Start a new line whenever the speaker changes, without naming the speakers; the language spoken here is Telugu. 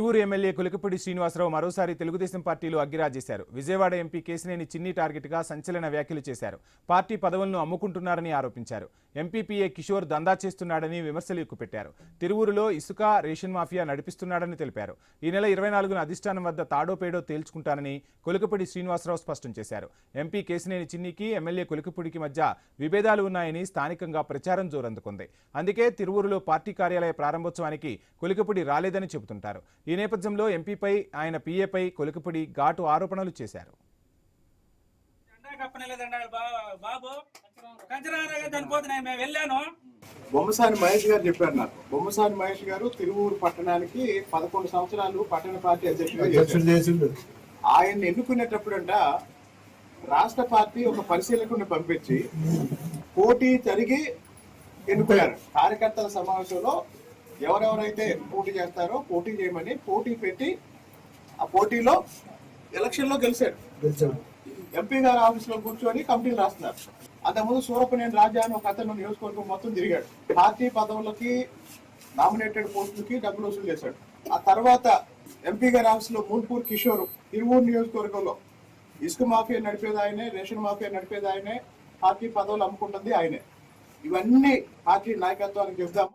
తిరువూరు ఎమ్మెల్యే కొలికపూడి శ్రీనివాసరావు మరోసారి తెలుగుదేశం పార్టీలో అగ్గిరాజేశారు. విజయవాడ ఎంపీ కేశినేని చిన్ని టార్గెట్గా సంచలన వ్యాఖ్యలు చేశారు. పార్టీ పదవులను అమ్ముకుంటున్నారని ఆరోపించారు. ఎంపీపీఏ కిషోర్ దందా చేస్తున్నాడని విమర్శలు ఎక్కుపెట్టారు. తిరువూరులో ఇసుక రేషన్ మాఫియా నడిపిస్తున్నాడని తెలిపారు. ఈ నెల 24న అధిష్టానం వద్ద తాడోపేడో తేల్చుకుంటానని కొలికపూడి శ్రీనివాసరావు స్పష్టం చేశారు. ఎంపీ కేశినేని చిన్నికి ఎమ్మెల్యే కొలికపూడికి మధ్య విభేదాలు ఉన్నాయని స్థానికంగా ప్రచారం జోరందుకుంది. అందుకే తిరువూరులో పార్టీ కార్యాలయ ప్రారంభోత్సవానికి కొలికపూడి రాలేదని చెబుతుంటారు. ఈ నేపథ్యంలో ఎంపీపై ఆయన పీఏపై కొలికపూడి ఘాటు ఆరోపణలు చేశారు.
బొమ్మసాని మహేష్ గారు చెప్పారు నాకు. బొమ్మసాని మహేష్ గారు తిరువూరు పట్టణానికి 11 సంవత్సరాలు పట్టణ పార్టీ అధ్యక్షుడు. ఆయన్ని ఎన్నుకునేటప్పుడంట రాష్ట్ర పార్టీ ఒక పరిశీలకుడిని పంపించి పోటీ జరిగి ఎన్నుకున్నారు. కార్యకర్తల సమావేశంలో ఎవరెవరైతే పోటీ చేస్తారో పోటీ చేయమని పోటీ పెట్టి ఆ పోటీలో ఎలక్షన్ లో గెలిచాడు. ఎంపీ గారి ఆఫీస్ లో కూర్చొని కమిటీలు రాస్తున్నారు. అంతకుముందు సూరపనేని రాజా అని ఒక అతను నియోజకవర్గం మొత్తం తిరిగాడు. పార్టీ పదవులకి నామినేటెడ్ పోస్టులకి డబ్బులు వసూలు చేశాడు. ఆ తర్వాత ఎంపీ గారి ఆఫీస్ లో మూల్పూర్ కిషోర్ తిరువూరు నియోజకవర్గంలో ఇసుక మాఫియా నడిపేది ఆయనే, రేషన్ మాఫియా నడిపేది ఆయనే, పార్టీ పదవులు అమ్ముకుంటుంది ఆయనే. ఇవన్నీ పార్టీ నాయకత్వానికి చెప్దాము.